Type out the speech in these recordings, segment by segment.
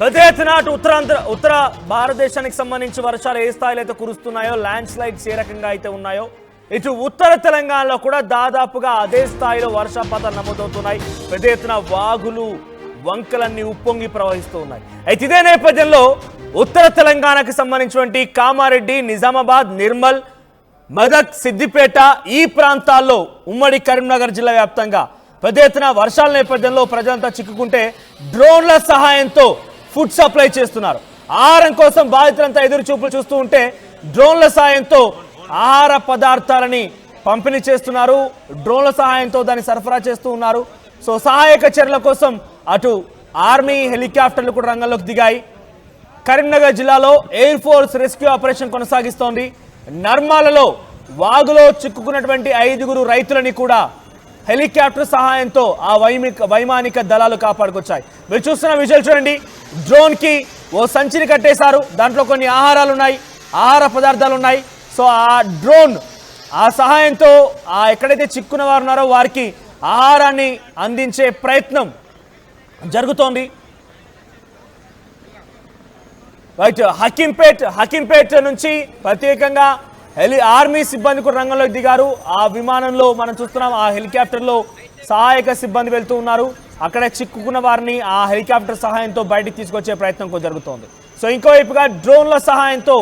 పెద్ద ఎత్తున ఉత్తర భారతదేశానికి సంబంధించి వర్షాలు ఏ స్థాయిలో అయితే కురుస్తున్నాయో, ల్యాండ్ స్లైడ్స్ ఏ రకంగా అయితే ఉన్నాయో, ఇటు ఉత్తర తెలంగాణలో కూడా దాదాపుగా అదే స్థాయిలో వర్షపాతాలు నమోదవుతున్నాయి. పెద్ద ఎత్తున వాగులు వంకలన్నీ ఉప్పొంగి ప్రవహిస్తూ ఉన్నాయి. అయితే ఇదే నేపథ్యంలో ఉత్తర తెలంగాణకు సంబంధించినటువంటి కామారెడ్డి, నిజామాబాద్, నిర్మల్, మెదక్, సిద్దిపేట ఈ ప్రాంతాల్లో ఉమ్మడి కరీంనగర్ జిల్లా వ్యాప్తంగా పెద్ద ఎత్తున వర్షాల నేపథ్యంలో ప్రజలంతా చిక్కుకుంటే డ్రోన్ల సహాయంతో ఫుడ్ సప్లై చేస్తున్నారు. ఆహారం కోసం బాధితులంతా ఎదురు చూపులు చూస్తూ ఉంటే డ్రోన్ల సహాయంతో ఆహార పదార్థాలని పంపిణీ చేస్తున్నారు. డ్రోన్ల సహాయంతో దాన్ని సరఫరా చేస్తూ ఉన్నారు. సో సహాయక చర్యల కోసం అటు ఆర్మీ హెలికాప్టర్లు కూడా రంగంలోకి దిగాయి. కరీంనగర్ జిల్లాలో ఎయిర్ ఫోర్స్ రెస్క్యూ ఆపరేషన్ కొనసాగిస్తోంది. నర్మాలలో వాగులో చిక్కుకున్నటువంటి 5 రైతులని కూడా హెలికాప్టర్ సహాయంతో ఆ వైమానిక దళాలు కాపాడుకొచ్చాయి. మీరు చూస్తున్న విజువల్ చూడండి. డ్రోన్ కి ఓ సంచిని కట్టేశారు. దాంట్లో కొన్ని ఆహారాలు ఉన్నాయి, ఆహార పదార్థాలు ఉన్నాయి. సో ఆ డ్రోన్ ఆ సహాయంతో ఎక్కడైతే చిక్కున్న వారు ఉన్నారో వారికి ఆహారాన్ని అందించే ప్రయత్నం జరుగుతోంది. రైట్, హకీంపేట్ నుంచి ప్రత్యేకంగా ఆర్మీ సిబ్బంది కూడా రంగంలోకి దిగారు. ఆ విమానంలో మనం చూస్తున్నాం, ఆ హెలికాప్టర్లో సహాయక సిబ్బంది వెళ్తూ ఉన్నారు. అక్కడ చిక్కుకున్న వారిని ఆ హెలికాప్టర్ సహాయంతో బయటికి తీసుకొచ్చే ప్రయత్నం కూడా జరుగుతోంది. సో ఇంకోవైపుగా డ్రోన్ల సహాయంతో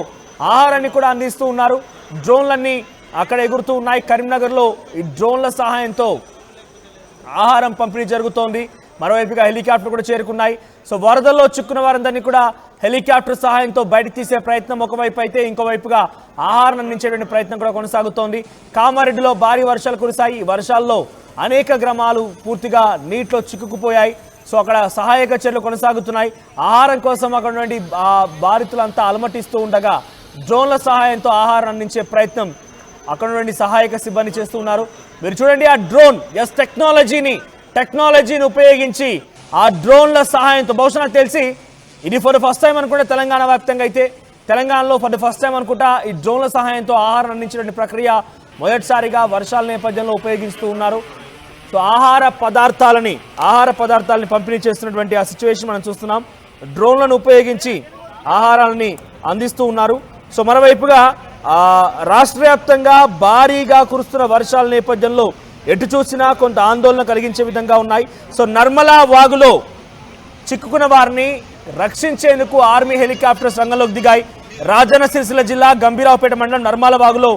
ఆహారాన్ని కూడా అందిస్తూ ఉన్నారు. డ్రోన్లన్నీ అక్కడ ఎగురుతూ ఉన్నాయి. కరీంనగర్లో ఈ డ్రోన్ల సహాయంతో ఆహారం పంపిణీ జరుగుతోంది. మరోవైపుగా హెలికాప్టర్ కూడా చేరుకున్నాయి. సో వరదల్లో చిక్కున్న వారందరినీ కూడా హెలికాప్టర్ సహాయంతో బయటకు తీసే ప్రయత్నం ఒకవైపు అయితే, ఇంకోవైపుగా ఆహారం అందించేటువంటి ప్రయత్నం కూడా కొనసాగుతోంది. కామారెడ్డిలో భారీ వర్షాలు కురిశాయి. ఈ వర్షాల్లో అనేక గ్రామాలు పూర్తిగా నీటిలో చిక్కుకుపోయాయి. సో అక్కడ సహాయక చర్యలు కొనసాగుతున్నాయి. ఆహారం కోసం అక్కడ నుండి బాధితులంతా అలమటిస్తూ ఉండగా డ్రోన్ల సహాయంతో ఆహారం అందించే ప్రయత్నం అక్కడ నుండి సహాయక సిబ్బంది చేస్తూ ఉన్నారు. మీరు చూడండి, ఆ డ్రోన్ టెక్నాలజీని ఉపయోగించి ఆ డ్రోన్ల సహాయంతో, బహుశా నాకు తెలిసి ఇది ఫర్ ద ఫస్ట్ టైం అనుకుంటే తెలంగాణ వ్యాప్తంగా అయితే, తెలంగాణలో ఫర్ ద ఫస్ట్ టైం అనుకుంటా ఈ డ్రోన్ల సహాయంతో ఆహారం అందించేటువంటి ప్రక్రియ మొదటిసారిగా వర్షాల నేపథ్యంలో ఉపయోగిస్తూ ఉన్నారు. సో ఆహార పదార్థాలని పంపిణీ చేస్తున్నటువంటి ఆ సిచ్యువేషన్ మనం చూస్తున్నాం. డ్రోన్లను ఉపయోగించి ఆహారాలని అందిస్తూ ఉన్నారు. సో మరోవైపుగా రాష్ట్ర వ్యాప్తంగా భారీగా కురుస్తున్న వర్షాల నేపథ్యంలో ఎటు చూసినా కొంత ఆందోళన కలిగించే విధంగా ఉన్నాయి. సో నర్మలా వాగులో చిక్కుకున్న వారిని రక్షించేందుకు ఆర్మీ హెలికాప్టర్స్ రంగంలోకి దిగాయి. రాజన్న సిరిసిల్ల జిల్లా గంభీరావుపేట మండలం నర్మల వాగులో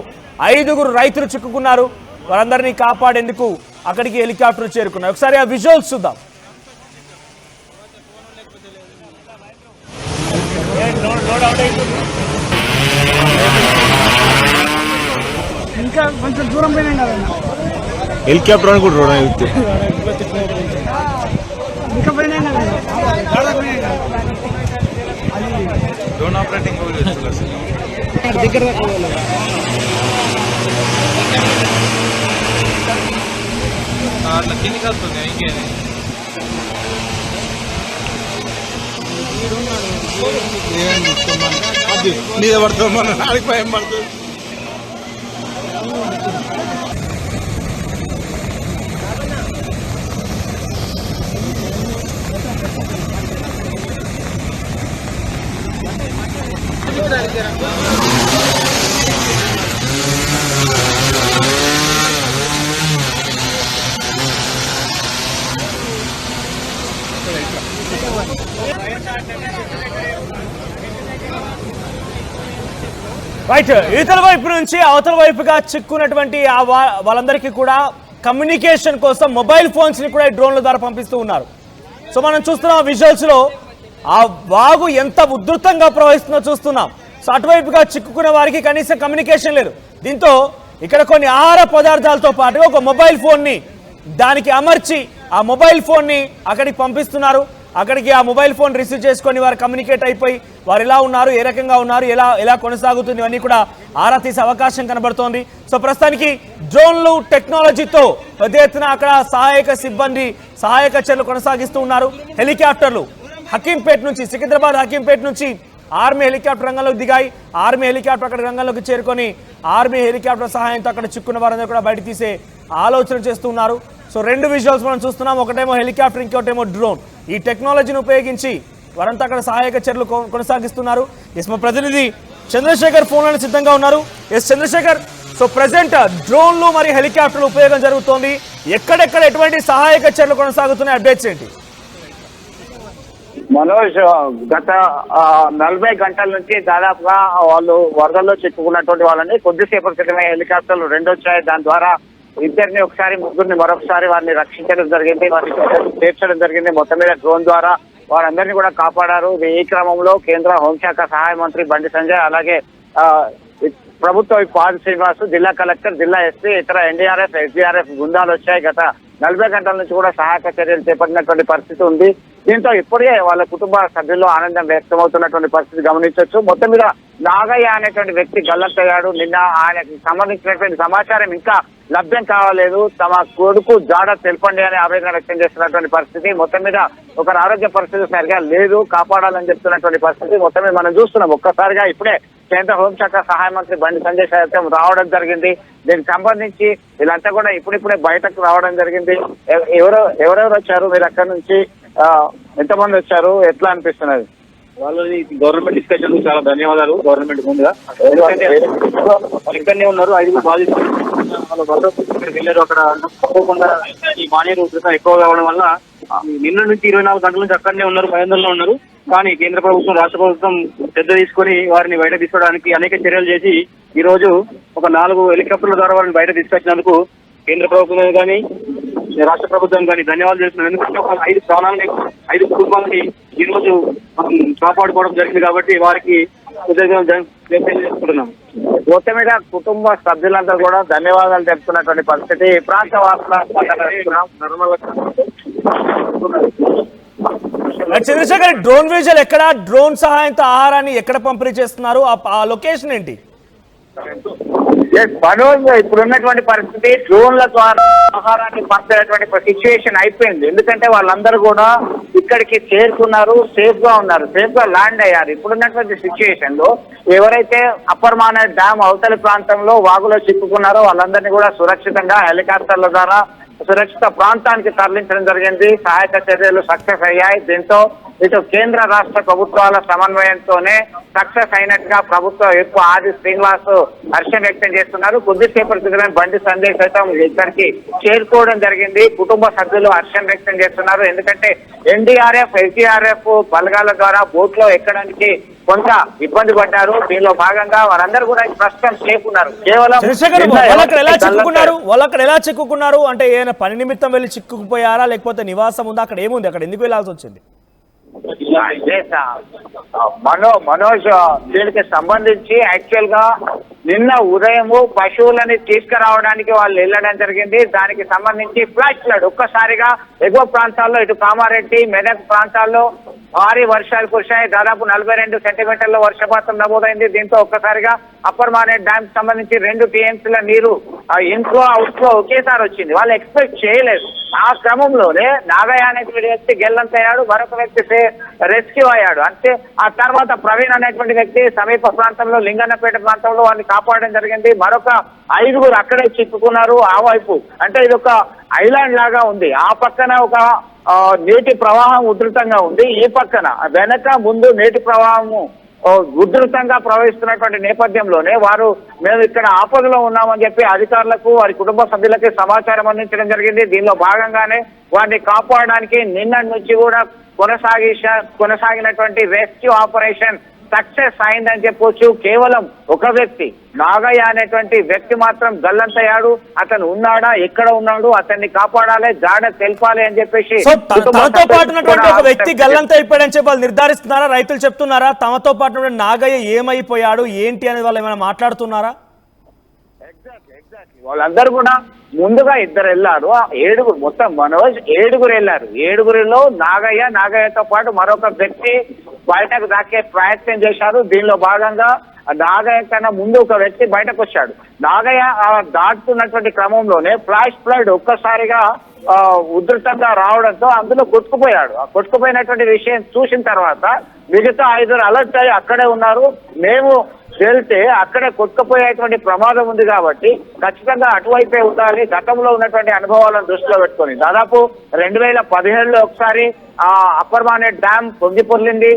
5 రైతులు చిక్కుకున్నారు. వారందరినీ కాపాడేందుకు అక్కడికి హెలికాప్టర్ చేరుకున్నారు. ఒకసారి ఆ విజువల్స్ చూద్దాం. ఇంకా కొంచెం దూరం పోయినా కదా హెలికాప్టర్ అనుకుంటున్నా ఇంకా పోయినా కదా డ్రోన్ ఆపరేటింగ్ దగ్గర అట్లా కిందికి వస్తుంది. ఇంకేది మీద పడుతుంది, మన నాలుగు భయం పడుతుంది. రైట్, ఇవతల వైపు నుంచి అవతల వైపుగా చిక్కున్నటువంటి వాళ్ళందరికీ కూడా కమ్యూనికేషన్ కోసం మొబైల్ ఫోన్స్ ని కూడా ఈ డ్రోన్ల ద్వారా పంపిస్తూ ఉన్నారు. సో మనం చూస్తున్నాం విజువల్స్ లో ఆ వాగు ఎంత ఉధృతంగా ప్రవహిస్తుందో చూస్తున్నాం. సో అటువైపుగా చిక్కుకున్న వారికి కనీసం కమ్యూనికేషన్ లేదు. దీంతో ఇక్కడ కొన్ని ఆహార పదార్థాలతో పాటు ఒక మొబైల్ ఫోన్ ని దానికి అమర్చి ఆ మొబైల్ ఫోన్ ని అక్కడికి పంపిస్తున్నారు. అక్కడికి ఆ మొబైల్ ఫోన్ రిసీవ్ చేసుకొని వారు కమ్యూనికేట్ అయిపోయి వారు ఎలా ఉన్నారు, ఏ రకంగా ఉన్నారు, ఎలా కొనసాగుతుంది ఇవన్నీ కూడా ఆరా తీసే అవకాశం కనబడుతోంది. సో ప్రస్తుతానికి డ్రోన్లు టెక్నాలజీతో పెద్ద ఎత్తున అక్కడ సహాయక చర్యలు కొనసాగిస్తూ ఉన్నారు. హెలికాప్టర్లు హకీంపేట్ నుంచి, సికింద్రాబాద్ హకీంపేట్ నుంచి ఆర్మీ హెలికాప్టర్ రంగంలోకి దిగాయి. ఆర్మీ హెలికాప్టర్ అక్కడ రంగంలోకి చేరుకొని ఆర్మీ హెలికాప్టర్ సహాయంతో అక్కడ చిక్కున్న వారందరూ కూడా బయట తీసే ఆలోచన చేస్తున్నారు. సో రెండు విజువల్స్ మనం చూస్తున్నాం, ఒకటేమో హెలికాప్టర్, ఇంకోటేమో డ్రోన్. ఈ టెక్నాలజీని ఉపయోగించి వారంతా అక్కడ సహాయక చర్యలు కొనసాగిస్తున్నారు. మా ప్రతినిధి చంద్రశేఖర్ ఫోన్లను సిద్ధంగా ఉన్నారు. చంద్రశేఖర్, సో ప్రెసెంట్ డ్రోన్లు మరియు హెలికాప్టర్లు ఉపయోగం జరుగుతోంది. ఎక్కడెక్కడ ఎటువంటి సహాయక చర్యలు కొనసాగుతున్నాయి, అప్డేట్స్ ఏంటి? మనోజ్, గత 40 గంటల నుంచి దాదాపుగా వాళ్ళు వరదల్లో చిక్కుకున్నటువంటి వాళ్ళని కొద్దిసేపటి క్రితమే హెలికాప్టర్లు 2 వచ్చాయి. దాని ద్వారా ఇద్దరిని ఒకసారి, ముగ్గురిని మరొకసారి వారిని రక్షించడం జరిగింది, వారిని చేర్చడం జరిగింది. మొత్తం మీద డ్రోన్ ద్వారా వారందరినీ కూడా కాపాడారు. ఈ క్రమంలో కేంద్ర హోంశాఖ సహాయ మంత్రి బండి సంజయ్, అలాగే ప్రభుత్వ పాద శ్రీనివాస్, జిల్లా కలెక్టర్, జిల్లా ఎస్పీ, ఇతర ఎన్డీఆర్ఎఫ్, ఎస్డీఆర్ఎఫ్ బృందాలు వచ్చాయి. గత 40 గంటల నుంచి కూడా సహాయక చర్యలు చేపట్టినటువంటి పరిస్థితి ఉంది. దీంతో ఇప్పుడే వాళ్ళ కుటుంబ సభ్యుల్లో ఆనందం వ్యక్తమవుతున్నటువంటి పరిస్థితి గమనించవచ్చు. మొత్తం మీద నాగయ్య అనేటువంటి వ్యక్తి గల్లంతయ్యాడు. నిన్న ఆయనకు సంబంధించినటువంటి సమాచారం ఇంకా లభ్యం కావలేదు. తమ కొడుకు జాడ తెలపండి అని ఆవేదన వ్యక్తం చేస్తున్నటువంటి పరిస్థితి. మొత్తం మీద ఒకరి ఆరోగ్య పరిస్థితి సరిగా లేదు, కాపాడాలని చెప్తున్నటువంటి పరిస్థితి. మొత్తం మీద మనం చూస్తున్నాం. ఒక్కసారిగా ఇప్పుడే కేంద్ర హోంశాఖ సహాయ మంత్రి బండి సంజయ్ సైతం రావడం జరిగింది. దీనికి సంబంధించి వీళ్ళంతా కూడా ఇప్పుడిప్పుడే బయటకు రావడం జరిగింది. ఎవరెవరు వచ్చారు, మీరు అక్కడి నుంచి ఎంతమంది వచ్చారు, ఎట్లా అనిపిస్తున్నది? వాళ్ళని గవర్నమెంట్ డిస్కషన్ చాలా ధన్యవాదాలు. గవర్నమెంట్ ముందుగా ఇక్కడనే ఉన్నారు. 5 బాధితులు వాళ్ళ ఇక్కడికి వెళ్ళారు. అక్కడ తప్పకుండా ఈ మానేరు ఉధృతం ఎక్కువ కావడం వల్ల నిన్న నుంచి 24 గంటల నుంచి అక్కడనే ఉన్నారు, భయాందోళనలో ఉన్నారు. కానీ కేంద్ర ప్రభుత్వం, రాష్ట్ర ప్రభుత్వం శ్రద్ధ తీసుకొని వారిని బయట తీసుకోవడానికి అనేక చర్యలు చేసి ఈ రోజు ఒక 4 హెలికాప్టర్ల ద్వారా వారిని బయట తీసుకొచ్చినందుకు కేంద్ర ప్రభుత్వం కానీ రాష్ట్ర ప్రభుత్వం కానీ ధన్యవాదాలు చేస్తున్నాం. ఎందుకంటే ఒక 5 ప్రాణాలని, 5 కుటుంబాలని ఈ రోజు కాపాడుకోవడం జరిగింది కాబట్టి వారికి చేసుకుంటున్నాం. మొత్తం మీద కుటుంబ సభ్యులంతా కూడా ధన్యవాదాలు చెప్తున్నటువంటి పరిస్థితి. ఈ ప్రాంత చంద్రశేఖర్, డ్రోన్ విజువల్ ఎక్కడ, డ్రోన్ సహాయంతో ఆహారాన్ని ఎక్కడ పంపిణీ చేస్తున్నారు, ఆ లొకేషన్ ఏంటి? మనోజ్, ఇప్పుడున్నటువంటి పరిస్థితి డ్రోన్ల ద్వారా ఆహారాన్ని పంపేటువంటి సిచ్యువేషన్ అయిపోయింది. ఎందుకంటే వాళ్ళందరూ కూడా ఇక్కడికి చేరుకున్నారు, సేఫ్ గా ఉన్నారు, సేఫ్ గా ల్యాండ్ అయ్యారు. ఇప్పుడున్నటువంటి సిచ్యువేషన్ లో ఎవరైతే అప్పర్ మానేర్ డ్యామ్ అవతలి ప్రాంతంలో వాగులో చిక్కుకున్నారో వాళ్ళందరినీ కూడా సురక్షితంగా హెలికాప్టర్ల ద్వారా సురక్షిత ప్రాంతానికి తరలించడం జరిగింది. సహాయక చర్యలు సక్సెస్ అయ్యాయి. దీంతో ఇటు కేంద్ర రాష్ట్ర ప్రభుత్వాల సమన్వయంతోనే సక్సెస్ అయినట్టుగా ప్రభుత్వం ఎక్కువ ఆది శ్రీనివాస్ హర్షం వ్యక్తం చేస్తున్నారు. కొద్దిసేపటి క్రితమే బండి సంజయ్ సైతం ఇక్కడికి చేరుకోవడం జరిగింది. కుటుంబ సభ్యులు హర్షం వ్యక్తం చేస్తున్నారు. ఎందుకంటే ఎన్డీఆర్ఎఫ్, ఎస్డీఆర్ఎఫ్ బలగాల ద్వారా బోట్ లో ఎక్కడానికి కొంత ఇబ్బంది పడ్డారు. దీనిలో భాగంగా వారందరూ కూడా ప్రస్తుతం సేఫ్ ఉన్నారు. కేవలం వాళ్ళు ఎలా చిక్కుకున్నారు అంటే ఏమైనా పని నిమిత్తం వెళ్ళి చిక్కుకుపోయారా, లేకపోతే నివాసం ఉందా, అక్కడ ఏముంది, అక్కడ ఎందుకు వెళ్లాల్సి వచ్చింది? మనోజ్, దీనికి సంబంధించి యాక్చువల్ గా నిన్న ఉదయము పశువులని తీసుకురావడానికి వాళ్ళు వెళ్ళడం జరిగింది. దానికి సంబంధించి ఫ్లాష్ ఫ్లడ్ ఒక్కసారిగా ఎగువ ప్రాంతాల్లో, ఇటు కామారెడ్డి, మెదక్ ప్రాంతాల్లో భారీ వర్షాలు కురిశాయి. దాదాపు 42 సెంటీమీటర్ల వర్షపాతం నమోదైంది. దీంతో ఒక్కసారిగా అప్పర్ మానేర్ డ్యామ్ సంబంధించి 2 టీఎంసీల నీరు ఇన్ఫ్లో అవుట్ లో ఒకేసారి వచ్చింది. వాళ్ళు ఎక్స్పెక్ట్ చేయలేదు. ఆ క్రమంలోనే నాగయ్య అనేటువంటి వ్యక్తి గెల్లంతయ్యాడు, మరొక వ్యక్తి రెస్క్యూ అయ్యాడు. అంటే ఆ తర్వాత ప్రవీణ్ అనేటువంటి వ్యక్తి సమీప ప్రాంతంలో లింగన్నపేట ప్రాంతంలో వారిని కాపాడడం జరిగింది. మరొక 5గురు అక్కడే చిక్కుకున్నారు. ఆ వైపు అంటే ఇది ఒక ఐలాండ్ లాగా ఉంది. ఆ పక్కన ఒక నీటి ప్రవాహం ఉధృతంగా ఉంది. ఈ పక్కన వెనక ముందు నీటి ప్రవాహము ఉధృతంగా ప్రవహిస్తున్నటువంటి నేపథ్యంలోనే వారు మేము ఇక్కడ ఆపదలో ఉన్నామని చెప్పి అధికారులకు, వారి కుటుంబ సభ్యులకి సమాచారం అందించడం జరిగింది. దీనిలో భాగంగానే వారిని కాపాడడానికి నిన్నటి నుంచి కూడా కొనసాగినటువంటి రెస్క్యూ ఆపరేషన్ సక్సెస్ అయిందని చెప్పొచ్చు. కేవలం ఒక వ్యక్తి, నాగయ్య అనేటువంటి వ్యక్తి మాత్రం గల్లంతయ్యాడు. అతను ఉన్నాడా, ఎక్కడ ఉన్నాడు, అతన్ని కాపాడాలి, జాడ తెలపాలి అని చెప్పేసి తమతో పాటు ఒక వ్యక్తి గల్లంత అయిపోయాడని చెప్పి వాళ్ళు నిర్ధారిస్తున్నారా? రైతులు చెప్తున్నారా? తమతో పాటు నాగయ్య ఏమైపోయాడు, ఏంటి అనేది వాళ్ళు ఏమైనా మాట్లాడుతున్నారా? వాళ్ళందరూ కూడా ముందుగా 2 వెళ్ళారు. 7గురు, మొత్తం మనోజ్ 7గురు వెళ్ళారు. 7గురిలో నాగయ్యతో పాటు మరొక వ్యక్తి బయటకు దాకే ప్రయత్నం చేశారు. దీనిలో భాగంగా నాగయ్య కన్నా ముందు ఒక వ్యక్తి బయటకు వచ్చాడు. నాగయ్య దాటుతున్నటువంటి క్రమంలోనే ఫ్లాష్ ఫ్లడ్ ఒక్కసారిగా ఉధృతంగా రావడంతో అందులో కొట్టుకుపోయాడు. ఆ కొట్టుకుపోయినటువంటి విషయం చూసిన తర్వాత మిగతా 5 అలర్ట్ అయ్యి అక్కడే ఉన్నారు. మేము వెళ్తే అక్కడే కొట్టుకుపోయేటువంటి ప్రమాదం ఉంది కాబట్టి ఖచ్చితంగా అటువైపే ఉండాలి. గతంలో ఉన్నటువంటి అనుభవాలను దృష్టిలో పెట్టుకొని దాదాపు 2017లో ఒకసారి అప్పర్ మానేట్ డ్యామ్ పొంగి పొర్లింది.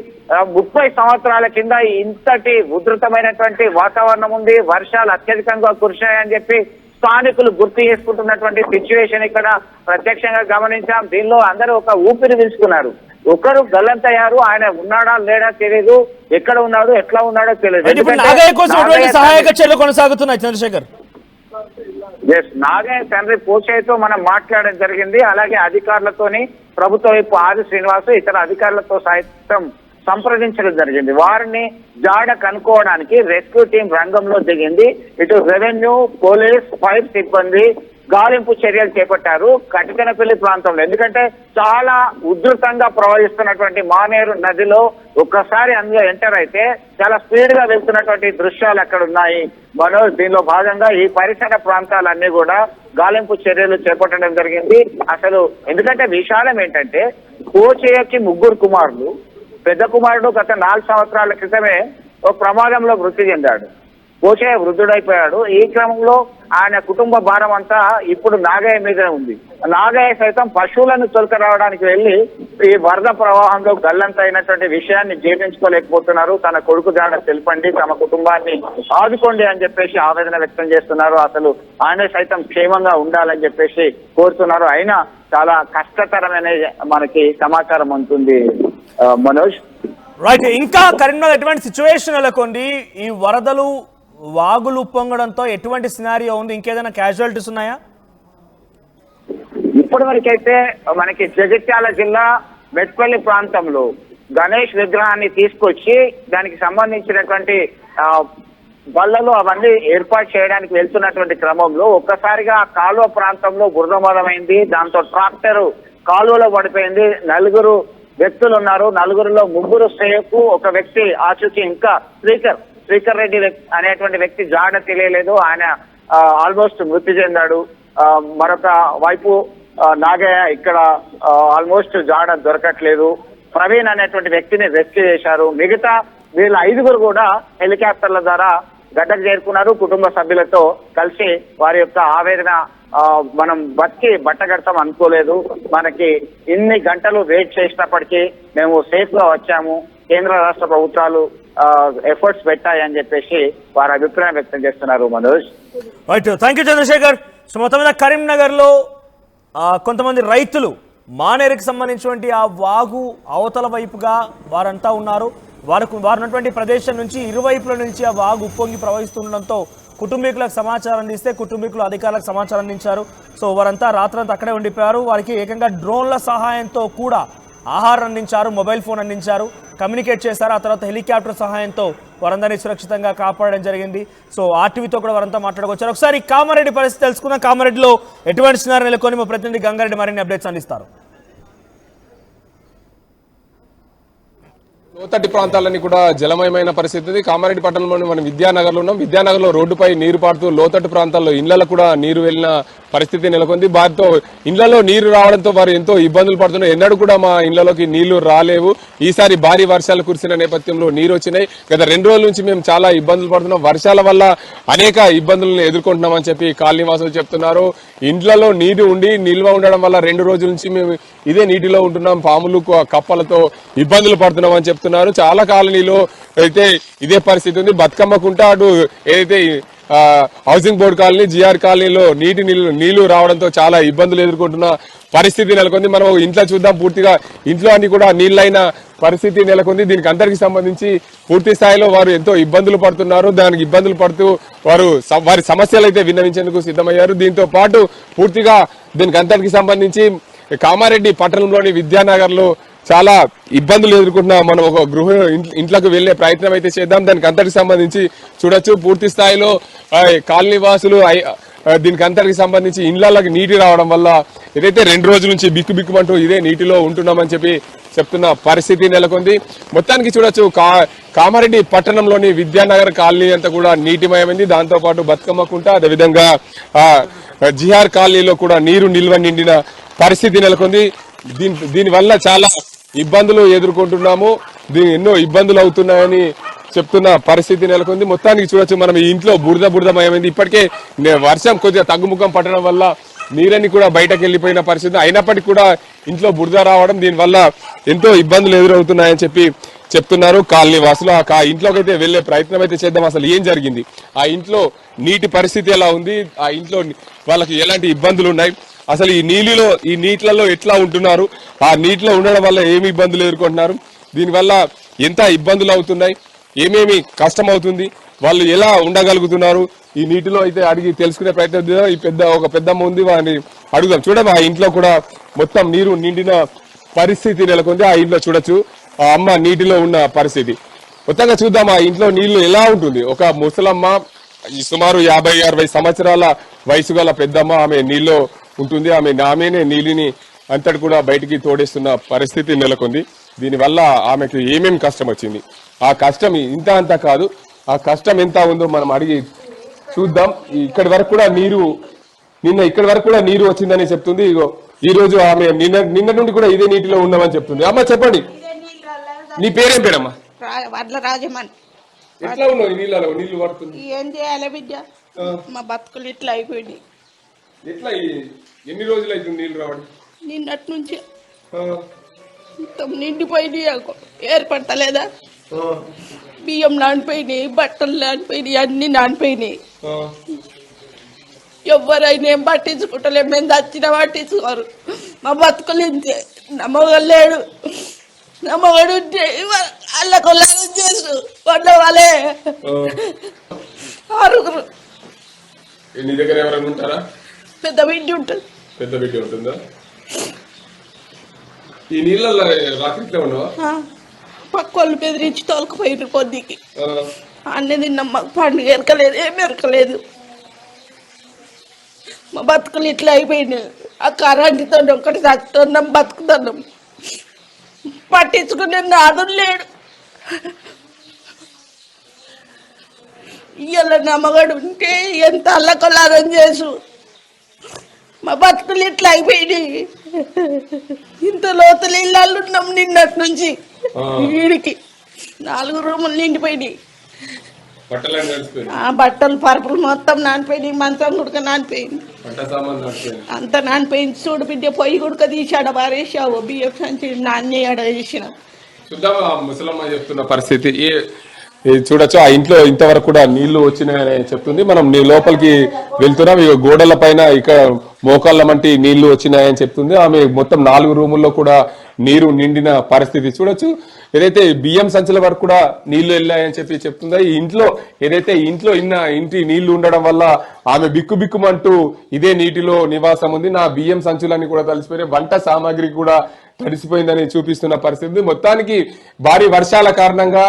30 సంవత్సరాల కింద ఇంతటి ఉధృతమైనటువంటి వాతావరణం ఉంది, వర్షాలు అత్యధికంగా కురిశాయని చెప్పి స్థానికులు గుర్తు చేసుకుంటున్నటువంటి సిచ్యువేషన్ ఇక్కడ ప్రత్యక్షంగా గమనించాం. దీనిలో అందరూ ఒక ఊపిరి పీల్చుకున్నారు. ఒకరు గల్లంతయ్యారు, ఆయన ఉన్నాడా లేడా తెలియదు, ఎక్కడ ఉన్నాడు ఎట్లా ఉన్నాడో తెలియదు. సహాయక చర్యలు కొనసాగుతున్నాయి చంద్రశేఖర్. నాగయ్య తండ్రి పోచయ్యతో మనం మాట్లాడడం జరిగింది. అలాగే అధికారులతోని ప్రభుత్వ వైపు ఆది శ్రీనివాసు ఇతర అధికారులతో సైతం సంప్రదించడం జరిగింది. వారిని జాడ కనుక్కోవడానికి రెస్క్యూ టీం రంగంలో దిగింది. ఇటు రెవెన్యూ, పోలీస్, ఫైర్ సిబ్బంది గాలింపు చర్యలు చేపట్టారు కటికనపల్లి ప్రాంతంలో. ఎందుకంటే చాలా ఉధృతంగా ప్రవహిస్తున్నటువంటి మానేరు నదిలో ఒక్కసారి అందులో ఎంటర్ అయితే చాలా స్పీడ్ గా వెళ్తున్నటువంటి దృశ్యాలు అక్కడ ఉన్నాయి. మనోజ్, దీనిలో భాగంగా ఈ పరిసర ప్రాంతాలన్నీ కూడా గాలింపు చర్యలు చేపట్టడం జరిగింది. అసలు ఎందుకంటే విషాదం ఏంటంటే పోచయ్యకి 3 కుమారులు, పెద్ద కుమారుడు గత 4 సంవత్సరాల క్రితమే ఒక ప్రమాదంలో మృతి చెందాడు. పోచయ్య వృద్ధుడైపోయాడు. ఈ క్రమంలో ఆయన కుటుంబ భారం అంతా ఇప్పుడు నాగయ్య మీదనే ఉంది. నాగయ్య సైతం పశువులను తొలకరావడానికి వెళ్లి ఈ వరద ప్రవాహంలో గల్లంతైనటువంటి విషయాన్ని జీర్ణించుకోలేకపోతున్నారు. తన కొడుకు జాడ తెలపండి, తమ కుటుంబాన్ని ఆదుకోండి అని చెప్పేసి ఆవేదన వ్యక్తం చేస్తున్నారు. అసలు ఆయన సైతం క్షేమంగా ఉండాలని చెప్పేసి కోరుతున్నారు. అయినా చాలా కష్టతరమైన మనకి సమాచారం ఉంటుంది మనోజ్. రైట్, ఇంకా కరీంనగర్ ఎటువంటి సిచ్యువేషన్ నెలకొంది? ఈ వరదలు వాగులు ఉప్పొంగడంతో ఎటువంటి సినారియో ఉంది? ఇంకేదైనా క్యాజువాలిటీస్ ఉన్నాయా? ఇప్పటి వరకైతే మనకి జగిత్యాల జిల్లా మెట్పల్లి ప్రాంతంలో గణేష్ విగ్రహాన్ని తీసుకొచ్చి దానికి సంబంధించినటువంటి బళ్ళలు అవన్నీ ఏర్పాటు చేయడానికి వెళ్తున్నటువంటి క్రమంలో ఒక్కసారిగా ఆ కాలువ ప్రాంతంలో బురదమయమైంది. దాంతో ట్రాక్టర్ కాలువలో పడిపోయింది. 4 వ్యక్తులు ఉన్నారు. 4గురిలో 3 సేఫ్, ఒక వ్యక్తి ఆచూకీ ఇంకా శ్రీకర్ రెడ్డి అనేటువంటి వ్యక్తి జాడ తెలియలేదు. ఆయన ఆల్మోస్ట్ మృతి చెందాడు. మరొక వైపు నాగయ్య ఇక్కడ ఆల్మోస్ట్ జాడ దొరకట్లేదు. ప్రవీణ్ అనేటువంటి వ్యక్తిని రెస్క్యూ చేశారు. మిగతా వీళ్ళ 5గురు కూడా హెలికాప్టర్ల ద్వారా గడ్డకు చేరుకున్నారు. కుటుంబ సభ్యులతో కలిసి వారి యొక్క ఆవేదన మనం బతికి బట్టగడతాం అనుకోలేదు, మనకి ఇన్ని గంటలు వెయిట్ చేసినప్పటికీ మేము సేఫ్ గా వచ్చాము, కేంద్ర రాష్ట్ర ప్రభుత్వాలు ఎఫర్ట్స్ పెట్టాయని చెప్పేసి వారి అభిప్రాయం వ్యక్తం చేస్తున్నారు. Manoj, right, thank you Chandrashekar. So మొత్తం మీద కరీంనగర్ లో కొంతమంది రైతులు మానేరుకి సంబంధించినటువంటి ఆ వాగు అవతల వైపుగా వారంతా ఉన్నారు. వారు ఉన్నటువంటి ప్రదేశం నుంచి ఇరువైపుల నుంచి ఆ వాగు ఉప్పొంగి ప్రవహిస్తుండడంతో కుటుంబీకులకు సమాచారం అందిస్తే కుటుంబీకులు అధికారులకు సమాచారం అందించారు. సో వారంతా రాత్రంతా అక్కడే ఉండిపోయారు. వారికి ఏకంగా డ్రోన్ల సహాయంతో కూడా ఆహారం అందించారు, మొబైల్ ఫోన్ అందించారు, కమ్యూనికేట్ చేశారు. ఆ తర్వాత హెలికాప్టర్ సహాయంతో వారందరినీ సురక్షితంగా కాపాడడం జరిగింది. సో ఆర్టీవీతో కూడా వారంతా మాట్లాడుకొచ్చారు. ఒకసారి కామారెడ్డి పరిస్థితి తెలుసుకున్న కామారెడ్డిలో ఎటువంటి సినారీ నెలకొని మా ప్రతినిధి గంగారెడ్డి మరిన్ని అప్డేట్స్ అందిస్తారు. లోతట్టు ప్రాంతాలన్నీ కూడా జలమయమైన పరిస్థితి. కామారెడ్డి పట్టణంలోని మనం విద్యానగర్లో ఉన్నాం. విద్యానగర్లో రోడ్డుపై నీరు పారుతూ లోతట్టు ప్రాంతాల్లో ఇళ్లలో కూడా నీరు వెళ్లిన పరిస్థితి నెలకొంది. వారితో ఇళ్లలో నీరు రావడంతో వారు ఎంతో ఇబ్బందులు పడుతున్నారు. ఎన్నడూ కూడా మా ఇళ్లలోకి నీళ్లు రాలేవు. ఈసారి భారీ వర్షాలు కురిసిన నేపథ్యంలో నీరు వచ్చినాయి. గత 2 రోజుల నుంచి మేము చాలా ఇబ్బందులు పడుతున్నాం. వర్షాల వల్ల అనేక ఇబ్బందులను ఎదుర్కొంటున్నామని చెప్పి కాలనీవాసులు చెప్తున్నారు. ఇండ్లలో నీరు ఉండి నిల్వ ఉండడం వల్ల 2 రోజుల నుంచి మేము ఇదే నీటిలో ఉంటున్నాం, పాములు కప్పలతో ఇబ్బందులు పడుతున్నాం అని చెప్తున్నారు. చాలా కాలనీలో అయితే ఇదే పరిస్థితి ఉంది. బతుకమ్మకుంట అటు ఏదైతే హౌసింగ్ బోర్డు కాలనీ, జిఆర్ కాలనీలో నీళ్లు రావడంతో చాలా ఇబ్బందులు ఎదుర్కొంటున్న పరిస్థితి నెలకొంది. మనం ఇంట్లో చూద్దాం. పూర్తిగా ఇంట్లో అన్ని కూడా నీళ్లైన పరిస్థితి నెలకొంది. దీనికి అందరికి సంబంధించి పూర్తి స్థాయిలో వారు ఎంతో ఇబ్బందులు పడుతున్నారు. దానికి ఇబ్బందులు పడుతూ వారి సమస్యలు అయితే విన్నవించేందుకు సిద్ధమయ్యారు. దీంతో పాటు పూర్తిగా దీనికి అంతటికి సంబంధించి కామారెడ్డి పట్టణంలోని విద్యానగర్ లో చాలా ఇబ్బందులు ఎదుర్కొంటున్న మనం ఒక ఇంట్లోకి వెళ్లే ప్రయత్నం అయితే చేద్దాం. దానికి అంతటికి సంబంధించి చూడొచ్చు. పూర్తి స్థాయిలో కాలనీ వాసులు దీనికి అంతటికి సంబంధించి ఇళ్లకి నీటి రావడం వల్ల ఏదైతే 2 రోజుల నుంచి బిక్కుబిక్కుమంటూ ఇదే నీటిలో ఉంటున్నామని చెప్పి చెప్తున్న పరిస్థితి నెలకొంది. మొత్తానికి చూడొచ్చు కామారెడ్డి పట్టణంలోని విద్యానగర్ కాలనీ అంతా కూడా నీటిమయమైంది. దాంతో పాటు బతుకమ్మకుంట, అదేవిధంగా జిఆర్ కాలనీలో కూడా నీరు నిల్వ నిండిన పరిస్థితి నెలకొంది. దీనివల్ల చాలా ఇబ్బందులు ఎదుర్కొంటున్నాము. ఎన్నో ఇబ్బందులు అవుతున్నాయని చెప్తున్న పరిస్థితి నెలకొంది. మొత్తానికి చూడొచ్చు మనం ఈ ఇంట్లో బురదమయమైంది. ఇప్పటికే వర్షం కొద్దిగా తగ్గుముఖం పట్టడం వల్ల నీరని కూడా బయటకు వెళ్ళిపోయిన పరిస్థితి. అయినప్పటికీ కూడా ఇంట్లో బురద రావడం, దీనివల్ల ఎంతో ఇబ్బందులు ఎదురవుతున్నాయని చెప్తున్నారు కాలనీ వాసులు. ఆ ఇంట్లోకి అయితే వెళ్లే ప్రయత్నం అయితే చేద్దాం. అసలు ఏం జరిగింది, ఆ ఇంట్లో నీటి పరిస్థితి ఎలా ఉంది, ఆ ఇంట్లో వాళ్ళకి ఎలాంటి ఇబ్బందులు ఉన్నాయి, అసలు ఈ నీటిలలో ఎట్లా ఉంటున్నారు, ఆ నీటిలో ఉండడం వల్ల ఏమి ఇబ్బందులు ఎదుర్కొంటున్నారు, దీనివల్ల ఎంత ఇబ్బందులు అవుతున్నాయి, ఏమేమి కష్టం అవుతుంది, వాళ్ళు ఎలా ఉండగలుగుతున్నారు, ఈ నీటిలో అయితే అడిగి తెలుసుకునే ప్రయత్నం చేద్దాం. ఒక పెద్దమ్మ ఉంది, వారిని అడుగుదాం. చూడము ఆ ఇంట్లో కూడా మొత్తం నీరు నిండిన పరిస్థితి నెలకొంది. ఆ ఇంట్లో చూడొచ్చు ఆ అమ్మ నీటిలో ఉన్న పరిస్థితి. మొత్తంగా చూద్దాం ఆ ఇంట్లో నీళ్లు ఎలా ఉంటుంది. ఒక ముసలమ్మ, సుమారు 50-60 సంవత్సరాల వయసు గల పెద్దమ్మ, ఆమె నీళ్ళలో ఉంటుంది. ఆమెనే నీళ్ళని అంతటి కూడా బయటికి తోడేస్తున్న పరిస్థితి నెలకొంది. దీనివల్ల ఆమెకు ఏమేమి కష్టం వచ్చింది, ఆ కష్టం ఇంత అంతా కాదు, ఆ కష్టం ఎంత ఉందో మనం అడిగి చూద్దాం. ఇక్కడి వరకు కూడా నీరు వచ్చిందని చెప్తుంది. ఈ రోజు ఆమె నిన్న నుండి కూడా ఇదే నీటిలో ఉన్నామని చెప్తుంది. అమ్మ చెప్పండి, నీ పేరేం పేరమ్మా? వడ్ల రాజమని. ఎట్లా ఉన్నావు ఈ నీళ్ళలో? నీళ్లు పడుతుంది, ఏం చేయాలి బిడ్డ, మా బతుకులు ఇట్లా అయిపోయింది. ఎట్లా ఎన్ని రోజులు అవుతుంది నీళ్లు రావడం? నిన్నటి నుంచి మొత్తం నిండిపోయినాయి, ఏర్పడతలేదా? బియ్యం నానిపోయినాయి, బట్టలు నానిపోయినాయి, అన్ని నానిపోయినాయి. ఎవరైనా ఏం పట్టించుకుంటలే, మేము దచ్చిన పట్టించుకోరు. మా బతుకులు ఇంతే. నమ్మగలు లేడు, నమ్మగడు ఉంటే అల్లకొల్లాగా చేసు వండ వాళ్ళే 6. నీ దగ్గర ఎవరైనా ఉంటారా? పెద్ద బిడ్డ ఉంటుంది. పెద్ద బిడ్డ ఉంటుందా? ఈ నీళ్ళల్లో రాత్రిలో ఉండవా? పక్క వాళ్ళు బెదిరించి తోలుకుపోయిన పొద్దుకి అన్నీ తిన్నాం. మాకు పండుగ ఎరకలేదు, ఏం ఎరకలేదు. మా బతుకులు ఇట్లా అయిపోయినాయి. ఆ కరెంటుతో ఒకటి చచ్చుతున్నాం, బతుకుతున్నాం. పట్టించుకునే నాదుడు లేడు. ఇవాళ నమ్మగడు ఉంటే ఎంత అల్లకొల్లారం చేసు. మా బతుకులు ఇట్లా అయిపోయినాయి. ఇంత లోతులు ఇళ్ళు ఉన్నాం నిన్నటి నుంచి. వీడికి 4 రూములు నిండిపోయినాయి. బట్టలు పరుపులు మొత్తం నానిపోయినాయి, మంచం గుడక నానిపోయింది, అంత నానిపోయింది. చూడు బిడ్డ, పొయ్యి గుడక తీసాడ పారేసావు, బియ్యం సంచి నాణ్యాడ వేసిన. ముసలమ్మ చెప్తున్న పరిస్థితి చూడొచ్చు. ఆ ఇంట్లో ఇంతవరకు కూడా నీళ్లు వచ్చినాయని చెప్తుంది. మనం లోపలికి వెళ్తున్నాం. ఇక గోడల పైన ఇక్కడ మోకాళ్ళ మంటి నీళ్లు వచ్చినాయని చెప్తుంది. ఆమె మొత్తం 4 రూముల్లో కూడా నీరు నిండిన పరిస్థితి చూడొచ్చు. ఏదైతే బియ్యం సంచుల వరకు కూడా నీళ్లు వెళ్ళాయని చెప్తుందో, ఈ ఇంట్లో ఏదైతే ఇంటి నీళ్లు ఉండడం వల్ల ఆమె బిక్కుమంటూ ఇదే నీటిలో నివాసం ఉంది. నా బియ్యం సంచులన్నీ కూడా తలిసిపోయినాయి, వంట సామాగ్రి కూడా తడిసిపోయిందని చూపిస్తున్న పరిస్థితి. మొత్తానికి భారీ వర్షాల కారణంగా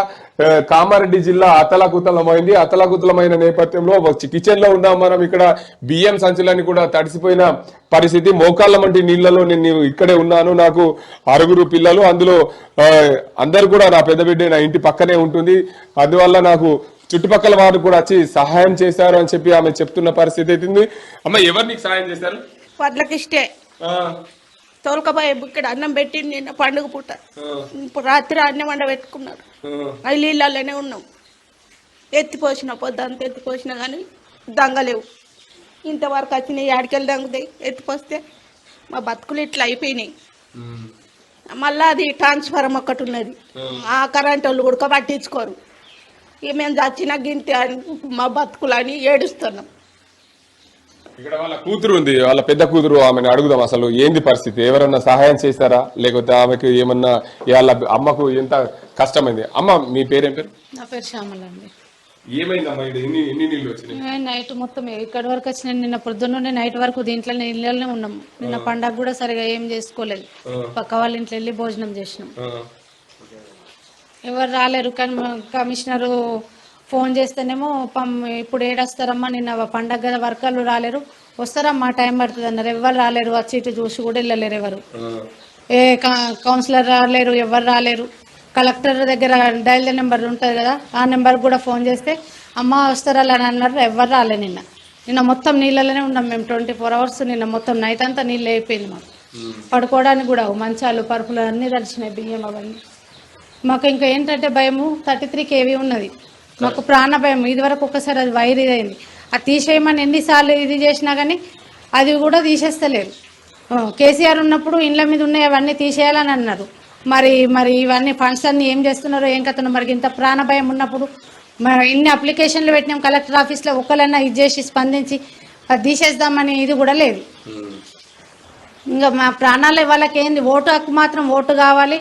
కామారెడ్డి జిల్లా అతలాకుతలమైన నేపథ్యంలో కిచెన్ లో ఉన్నాం మనం. ఇక్కడ బియ్యం సంచులన్నీ కూడా తడిసిపోయిన పరిస్థితి. మోకాళ్ళ వంటి నీళ్లలో నేను ఇక్కడే ఉన్నాను. నాకు 6 పిల్లలు, అందులో అందరు కూడా నా పెద్ద బిడ్డ నా ఇంటి పక్కనే ఉంటుంది. అందువల్ల నాకు చుట్టుపక్కల వారు కూడా వచ్చి సహాయం చేశారు అని చెప్పి ఆమె చెప్తున్న పరిస్థితి అవుతుంది. అమ్మ, ఎవరు నీకు సహాయం చేశారు? వడ్లకిష్టే తోలుకపోయి ఇక్కడ అన్నం పెట్టి నిన్న పండుగ పూట ఇప్పుడు రాత్రి అన్నం వండ పెట్టుకున్నారు. అవి నీళ్ళలోనే ఉన్నాం. ఎత్తిపోసిన పొద్దంతా ఎత్తిపోసినా కానీ దంగలేవు. ఇంతవరకు వచ్చినాయి, ఆడికెళ్ళి దంగుతాయి. ఎత్తిపోస్తే మా బతుకులు ఇట్లా అయిపోయినాయి. మళ్ళీ అది ట్రాన్స్ఫారం ఒకటి ఉన్నది, ఆ కరెంట్ వాళ్ళు ఉడక పట్టించుకోరు. ఇక మేము చచ్చినా గింతే మా బతుకులు అని ఏడుస్తున్నాం. ఇక్కడ వాళ్ళ కూతురు ఉంది, వాళ్ళ పెద్ద కూతురు. ఆమెను అడుగుదాం, అసలు ఏంది పరిస్థితి, ఎవరన్నా సహాయం చేస్తారా, లేకపోతే ఆమెకు ఏమన్నా వాళ్ళ అమ్మకు ఎంత కష్టమైంది? అమ్మ, మీ పేరేం పేరు? నా పేరు శ్యామల అండి. ఏమైందమ్మా? ఎన్ని నీళ్ళు వచ్చినాయి? నైట్ మొత్తం ఇక్కడి వరకు వచ్చినాయి. నిన్న పొద్దున్నే నైట్ వరకు దీంట్లో ఇళ్ళనే ఉన్నాము. నిన్న పండగ కూడా సరిగా ఏం చేసుకోలేదు. పక్క వాళ్ళ ఇంట్లో వెళ్ళి భోజనం చేసినాం. ఎవరు రాలేరు. కానీ కమిషనరు ఫోన్ చేస్తేనేమో ఇప్పుడు ఏడొస్తారమ్మా, నిన్న పండగ కదా వర్కర్లు రాలేరు, వస్తారమ్మా టైం పడుతుంది అన్నారు. ఎవరు రాలేరు, వచ్చి ఇటు చూసి కూడా వెళ్ళలేరు. ఎవరు కౌన్సిలర్ రాలేరు, ఎవరు రాలేరు. కలెక్టర్ దగ్గర డైల్ నెంబర్ ఉంటుంది కదా, ఆ నెంబర్కి కూడా ఫోన్ చేస్తే అమ్మ వస్తారా అని అన్నారు. ఎవరు రాలే. నిన్న మొత్తం నీళ్ళలోనే ఉన్నాం మేము 24 hours. నిన్న మొత్తం నైట్ అంతా నీళ్ళు అయిపోయింది మాకు. పడుకోవడానికి కూడా మంచాలు పరుపులు అన్నీ తడిచినాయి, బియ్యం అవన్నీ. మాకు ఇంకా ఏంటంటే భయము 33 kV ఉన్నది, మాకు ప్రాణ భయం. ఇదివరకు ఒక్కసారి అది వైర్ ఇదైంది, అది తీసేయమని ఎన్నిసార్లు ఇది చేసినా కానీ అది కూడా తీసేస్తలేరు. కేసీఆర్ ఉన్నప్పుడు ఇండ్ల మీద ఉన్నాయి అవన్నీ తీసేయాలని అన్నారు. మరి ఇవన్నీ ఫండ్స్ అన్ని ఏం చేస్తున్నారో ఏం కథనో. మరి ఇంత ప్రాణ భయం ఉన్నప్పుడు ఇన్ని అప్లికేషన్లు పెట్టినాం కలెక్టర్ ఆఫీస్లో, ఒక్కలన్నా ఇది చేసి స్పందించి అది తీసేద్దామని ఇది కూడా లేదు. ఇంకా మా ప్రాణాలు వాళ్ళకి ఏంది, ఓటు హక్కు మాత్రం ఓటు కావాలి.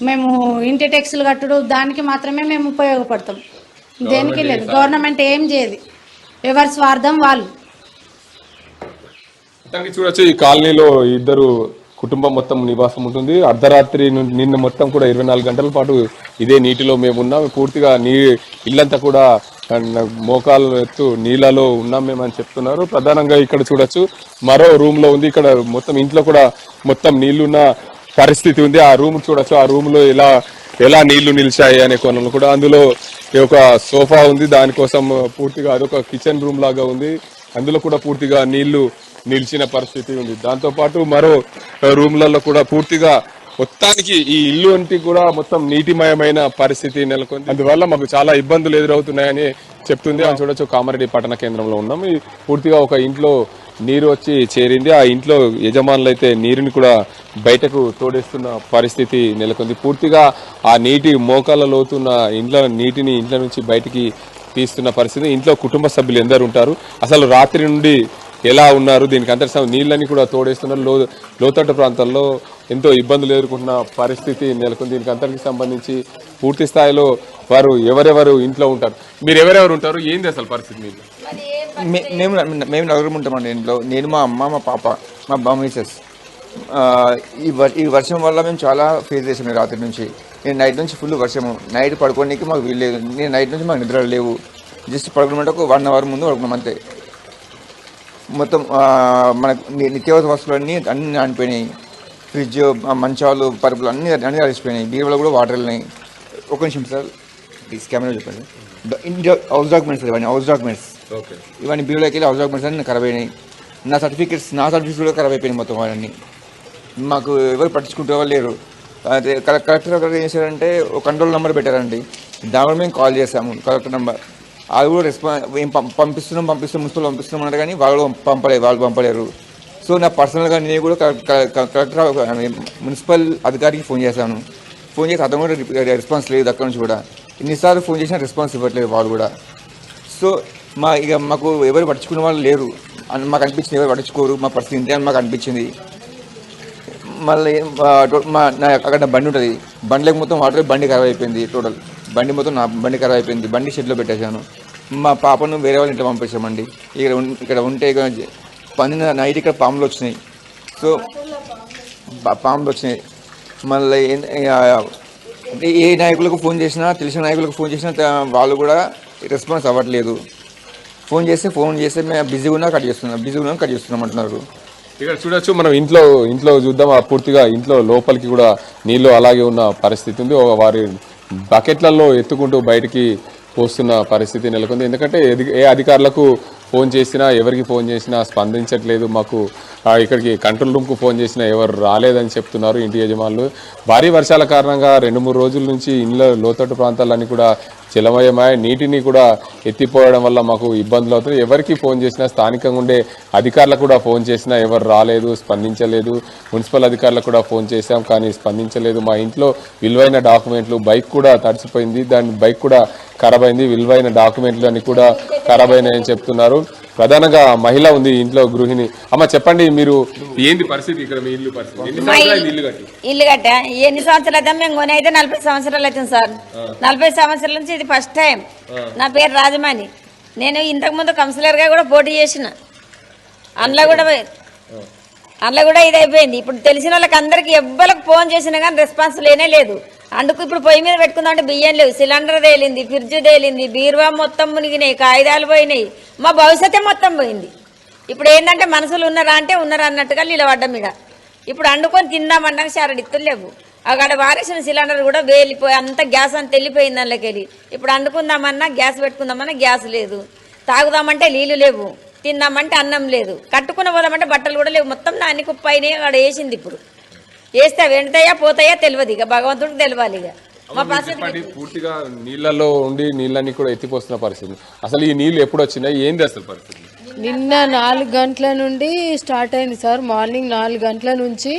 మేము ఇంటి ట్యాక్సులు కట్టుడు దానికి మాత్రమే మేము ఉపయోగపడతాం, దేనికి లేదు. గవర్నమెంట్ ఏం చేయదు, ఎవరి స్వార్థం వాళ్ళు. చూడొచ్చు ఈ కాలనీలో ఇద్దరు కుటుంబం మొత్తం నివాసం ఉంటుంది. అర్ధరాత్రి నుండి నిన్న మొత్తం కూడా 24 గంటల పాటు ఇదే నీటిలో మేము ఉన్నాం. పూర్తిగా ఇల్లంతా కూడా మోకాలు ఎత్తు నీళ్ళలో ఉన్నాం మేమని చెప్తున్నారు. ప్రధానంగా ఇక్కడ చూడొచ్చు మరో రూమ్ లో ఉంది, ఇక్కడ మొత్తం ఇంట్లో కూడా మొత్తం నీళ్లున్న పరిస్థితి ఉంది. ఆ రూమ్ చూడొచ్చు, ఆ రూమ్ లో ఎలా నీళ్లు నిలిచాయి అనే కోణంలో కూడా అందులో ఒక సోఫా ఉంది, దానికోసం పూర్తిగా అదొక కిచెన్ రూమ్ లాగా ఉంది, అందులో కూడా పూర్తిగా నీళ్లు నిలిచిన పరిస్థితి ఉంది. దాంతో పాటు మరో రూమ్లలో కూడా పూర్తిగా మొత్తానికి ఈ ఇల్లు అంటే కూడా మొత్తం నీటిమయమైన పరిస్థితి నెలకొంది. అందువల్ల మాకు చాలా ఇబ్బందులు ఎదురవుతున్నాయని చెప్తుంది. అని చూడొచ్చు కామారెడ్డి పట్టణ కేంద్రంలో ఉన్నాం. పూర్తిగా ఒక ఇంట్లో నీరు వచ్చి చేరింది, ఆ ఇంట్లో యజమానులు అయితే నీరుని కూడా బయటకు తోడేస్తున్న పరిస్థితి నెలకొంది. పూర్తిగా ఆ నీటి మోకాళ్ళ లోతున్న నీటిని ఇంట్లో నుంచి బయటికి తీస్తున్న పరిస్థితి. ఇంట్లో కుటుంబ సభ్యులు ఎందరు ఉంటారు, అసలు రాత్రి నుండి ఎలా ఉన్నారు, దీనికి అంతర్సం నీళ్ళని కూడా తోడేస్తున్నారు. లోతట్టు ప్రాంతాల్లో ఎంతో ఇబ్బందులు ఎదుర్కొంటున్న పరిస్థితి నెలకొంది. దీనికి అంతటికి సంబంధించి పూర్తి స్థాయిలో వారు ఎవరెవరు ఇంట్లో ఉంటారు, మీరు ఎవరెవరు ఉంటారు, ఏంది అసలు పరిస్థితి మీరు? మేము నలుగురు ఉంటామండి ఇంట్లో. నేను, మా అమ్మ, మా పాప, మా మిసెస్. ఈ వర్షం వల్ల మేము చాలా ఫేస్ చేసాం రాత్రి నుంచి. నేను నైట్ నుంచి ఫుల్ వర్షము, నైట్ పడుకోవడానికి మాకు వీల్లేదు. నేను నైట్ నుంచి మాకు నిద్ర లేవు, జస్ట్ పడుకున్నట్టు ఒక 1 hour ముందు పడుకున్నాం అంతే. మొత్తం మనకు నిత్యావసర వస్తువులన్నీ అన్నీ నానిపోయినాయి. ఫ్రిడ్జ్, మంచాలు, పరుపులు అన్నీ అడిసిపోయినాయి. బీరువాలో కూడా వాటర్ వెళ్ళినాయి. ఒక నిమిషం సార్, ప్లీజ్ కెమెరా చెప్పండి. హౌస్ డాక్యుమెంట్స్ ఇవన్నీ హౌస్ డాక్యుమెంట్స్, ఇవన్నీ బీరువాలోకి వెళ్ళి హౌస్ డాక్యుమెంట్స్ అన్నీ ఖరాబ్ అయినాయి. నా సర్టిఫికేట్స్ కూడా ఖరాబ్ అయిపోయినాయి మొత్తం అవన్నీ. మాకు ఎవరు పట్టించుకుంటే వాళ్ళు లేరు. అదే కలెక్టర్ గారు ఏం చేశారంటే ఒక కంట్రోల్ నెంబర్ పెట్టారండి, దాని మేము కాల్ చేసాము. కలెక్టర్ నెంబర్ అది కూడా ఏం పంపిస్తున్నాం మున్సిపల్ పంపిస్తున్నాం అన్నారు, కానీ వాళ్ళు పంపలేరు. సో నా పర్సనల్గా నేను కూడా కలెక్టర్ మున్సిపల్ అధికారికి ఫోన్ చేశాను. ఫోన్ చేసి అతను కూడా రెస్పాన్స్ లేదు. అక్కడ నుంచి కూడా ఎన్నిసార్లు ఫోన్ చేసినా రెస్పాన్స్ ఇవ్వట్లేదు వాళ్ళు కూడా. సో మాకు ఎవరు పట్టించుకునే వాళ్ళు లేరు అని మాకు అనిపించింది. ఎవరు పట్టించుకోరు, మా పరిస్థితి ఇంతే అని మాకు అనిపించింది. మళ్ళీ అక్కడ బండి ఉంటుంది, బండిలోకి మొత్తం వాటర్, బండి ఖరాబ్ అయిపోయింది. టోటల్ బండి ఖరాబ్ అయిపోయింది. బండి షెడ్లో పెట్టేశాను. మా పాపను వేరే వాళ్ళ ఇంట్లో పంపించామండి. ఇక్కడ ఉంటే నైట్ ఇక్కడ పాములు వచ్చినాయి. సో పాములు వచ్చినాయి. మళ్ళీ ఏ నాయకులకు ఫోన్ చేసినా, తెలిసిన నాయకులకు ఫోన్ చేసినా వాళ్ళు కూడా రెస్పాన్స్ అవ్వట్లేదు. ఫోన్ చేస్తే మేము బిజీగా ఉన్నా కట్ చేస్తున్నాం అంటున్నారు. ఇక్కడ చూడొచ్చు మనం ఇంట్లో చూద్దాం. పూర్తిగా ఇంట్లో లోపలికి కూడా నీళ్లు అలాగే ఉన్న పరిస్థితి ఉంది. వారి బకెట్లలో ఎత్తుకుంటూ బయటికి పోస్తున్న పరిస్థితి నెలకొంది. ఎందుకంటే ఏ అధికారులకు ఫోన్ చేసినా, ఎవరికి ఫోన్ చేసినా స్పందించట్లేదు. మాకు ఇక్కడికి కంట్రోల్ రూమ్కు ఫోన్ చేసినా ఎవరు రాలేదని చెప్తున్నారు ఇంటి యజమానులు. భారీ వర్షాల కారణంగా 2-3 రోజుల నుంచి ఇండ్ల లోతట్టు ప్రాంతాలన్నీ కూడా జలమయమై నీటిని కూడా ఎత్తిపోవడం వల్ల మాకు ఇబ్బందులు అవుతుంది. ఎవరికి ఫోన్ చేసినా, స్థానికంగా ఉండే అధికారులకు కూడా ఫోన్ చేసినా ఎవరు రాలేదు, స్పందించలేదు. మున్సిపల్ అధికారులకు కూడా ఫోన్ చేశాం, కానీ స్పందించలేదు. మా ఇంట్లో విలువైన డాక్యుమెంట్లు, బైక్ కూడా తడిసిపోయింది, బైక్ కూడా ఖరాబ్ అయింది, విలువైన డాక్యుమెంట్లు అన్ని కూడా ఖరాబ్ అయినాయని చెప్తున్నారు. ప్రధానంగా మహిళ ఉంది ఇంట్లో, గృహిణి. అమ్మ చెప్పండి, మీరు ఏంది పరిస్థితి ఇక్కడ మీ ఇల్లు పరిస్థితి? ఇల్లు కట్ట ఎన్ని సంవత్సరాలు అయితే మేము కొని అయితే 40 సంవత్సరాలు అవుతుంది సార్. 40 సంవత్సరాల నుంచి ఇది ఫస్ట్ టైం. నా పేరు రాజమణి. నేను ఇంతకు ముందు కౌన్సిలర్గా కూడా పోటీ చేసిన. అందులో కూడా ఇది అయిపోయింది. ఇప్పుడు తెలిసిన వాళ్ళకి అందరికి ఎవ్వరికి ఫోన్ చేసినా కానీ రెస్పాన్స్ లేనే లేదు. అందుకు ఇప్పుడు పొయ్యి మీద పెట్టుకుందామంటే బియ్యం లేవు, సిలిండర్ తేలింది, ఫ్రిడ్జ్ తేలింది, బీరువా మొత్తం మునిగినాయి, కాగితాలు పోయినాయి, మా భవిష్యత్తే మొత్తం పోయింది. ఇప్పుడు ఏంటంటే మనుషులు ఉన్నారా అంటే ఉన్నారు అన్నట్టుగా నిలబడ్డం మీద. ఇప్పుడు వండుకొని తిందామన్నాక చారడిత్తులు లేవు. అక్కడ వారేసిన సిలిండర్ కూడా వేలిపోయి అంత గ్యాస్ అంతా వెళ్ళిపోయింది అందులోకెళ్ళి. ఇప్పుడు వండుకుందామన్నా గ్యాస్ పెట్టుకుందామన్నా గ్యాస్ లేదు, తాగుదామంటే నీళ్ళు లేవు, తిందామంటే అన్నం లేదు, కట్టుకుని పోదామంటే బట్టలు కూడా లేవు. మొత్తం నాన్ని కుప్ప అయినాయి. అక్కడ వేసింది. ఇప్పుడు వేస్తే వెంటతాయా పోతాయా తెలియదు, ఇక భగవంతుడికి తెలియాలి. ఇక మా పరిస్థితి చెప్పండి, పూర్తిగా నీళ్ళలో ఉండి నీళ్ళని కూడా ఎత్తిపోస్తున్న పరిస్థితి. అసలు ఈ నీళ్ళు ఎప్పుడు వచ్చినాయి, ఏంది అసలు పరిస్థితి? నిన్న 4 గంటల నుండి స్టార్ట్ అయింది సార్. మార్నింగ్ 4 గంటల నుంచి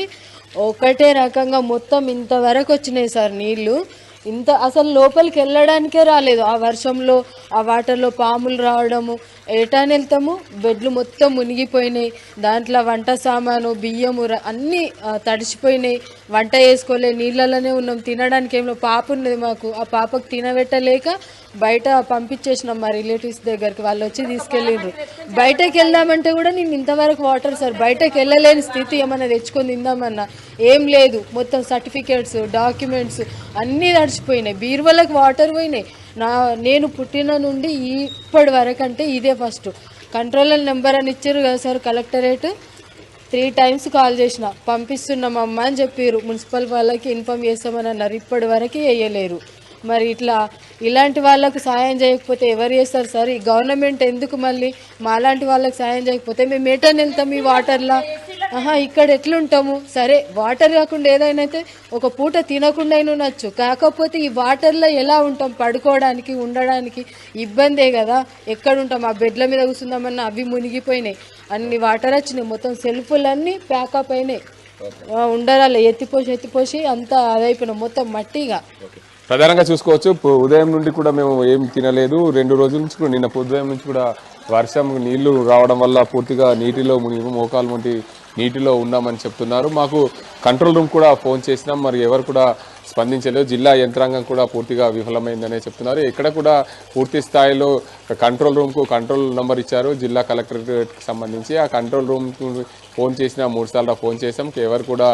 ఒకటే రకంగా మొత్తం ఇంతవరకు వచ్చినాయి సార్ నీళ్లు. ఇంత అసలు లోపలికి వెళ్ళడానికే రాలేదు. ఆ వర్షంలో ఆ వాటర్లో పాములు రావడము, ఏటాని వెళ్తాము, బెడ్లు మొత్తం మునిగిపోయినాయి. దాంట్లో వంట సామాను, బియ్యము అన్నీ తడిసిపోయినాయి. వంట చేసుకోలే, నీళ్ళలోనే ఉన్నాం. తినడానికి ఏమో పాప ఉన్నది మాకు, ఆ పాపకు తినబెట్టలేక బయట పంపించేసినాం మా రిలేటివ్స్ దగ్గరికి. వాళ్ళు వచ్చి తీసుకెళ్ళిండ్రు. బయటకు వెళ్దామంటే కూడా నేను ఇంతవరకు వాటర్ సార్, బయటకు వెళ్ళలేని స్థితి. ఏమన్నా తెచ్చుకొని తిందామన్నా ఏం లేదు. మొత్తం సర్టిఫికేట్స్, డాక్యుమెంట్స్ అన్నీ తడిచిపోయినాయి. బీరువాలకు వాటర్ పోయినాయి. నేను పుట్టిన నుండి ఇప్పటి వరకు అంటే ఇదే ఫస్ట్. కంట్రోలర్ నెంబర్ అని ఇచ్చారు కదా సార్ కలెక్టరేట్, 3 టైమ్స్ కాల్ చేసిన, పంపిస్తున్నాం అమ్మ అని చెప్పారు. మున్సిపల్ వాళ్ళకి ఇన్ఫామ్ చేస్తామని అన్నారు. ఇప్పటి వరకు వేయలేరు. మరి ఇలాంటి వాళ్ళకు సాయం చేయకపోతే ఎవరు చేస్తారు సార్? ఈ గవర్నమెంట్ ఎందుకు మళ్ళీ మాలాంటి వాళ్ళకి సాయం చేయకపోతే మేము ఎటని వెళ్తాం ఈ వాటర్లో? ఇక్కడ ఎట్లుంటాము? సరే వాటర్ కాకుండా ఏదైనా అయితే ఒక పూట తినకుండా అయినా ఉండొచ్చు, కాకపోతే ఈ వాటర్లో ఎలా ఉంటాం? పడుకోవడానికి ఉండడానికి ఇబ్బందే కదా. ఎక్కడ ఉంటాం? ఆ బెడ్ల మీద కూర్చుందామన్నా అవి మునిగిపోయినాయి. అన్ని వాటర్ వచ్చినాయి. మొత్తం సెల్ఫులన్నీ ప్యాకప్ అయినాయి. ఉండరాలే ఎత్తిపోసి అంతా అదైపోయినాయి, మొత్తం మట్టిగా. ప్రధానంగా చూసుకోవచ్చు, ఉదయం నుండి కూడా మేము ఏం తినలేదు. 2 రోజుల నుంచి కూడా, నిన్న ఉదయం నుంచి కూడా వర్షం నీళ్లు రావడం వల్ల పూర్తిగా నీటిలో మునిగి మోకాలు వంటి నీటిలో ఉన్నామని చెప్తున్నారు. మాకు కంట్రోల్ రూమ్ కూడా ఫోన్ చేసినాం, మరి ఎవరు కూడా స్పందించలేదు. జిల్లా యంత్రాంగం కూడా పూర్తిగా విఫలమైందనే చెప్తున్నారు. ఇక్కడ కూడా పూర్తి స్థాయిలో కంట్రోల్ రూమ్కు కంట్రోల్ నెంబర్ ఇచ్చారు జిల్లా కలెక్టరేట్కి సంబంధించి. ఆ కంట్రోల్ రూమ్కు ఫోన్ చేసినా 3 సార్లు ఫోన్ చేసాం, ఎవరు కూడా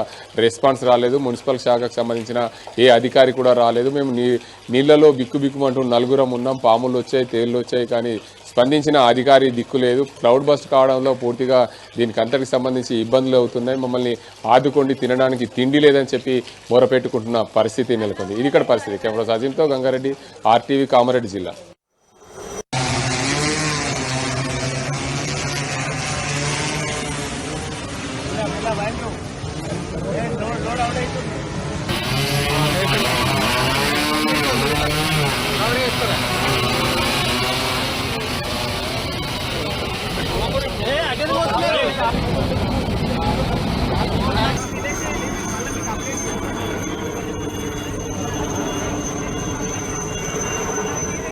రెస్పాన్స్ రాలేదు. మున్సిపల్ శాఖకు సంబంధించిన ఏ అధికారి కూడా రాలేదు. మేము నీళ్లలో బిక్కుబిక్కుమంటూ 4 ఉన్నాం. పాములు వచ్చాయి, తేళ్లు వచ్చాయి, కానీ స్పందించిన అధికారి దిక్కు లేదు. క్లౌడ్ బస్ట్ కావడంలో పూర్తిగా దీనికి అంతటికి సంబంధించి ఇబ్బందులు అవుతున్నాయి. మమ్మల్ని ఆదుకోండి, తినడానికి తిండి లేదని చెప్పి మొరపెట్టుకుంటున్న పరిస్థితి నెలకొంది. ఇది ఇక్కడ పరిస్థితి. కెమెరా సాజింతో గంగారెడ్డి, RTV, కామారెడ్డి జిల్లా. లోడ్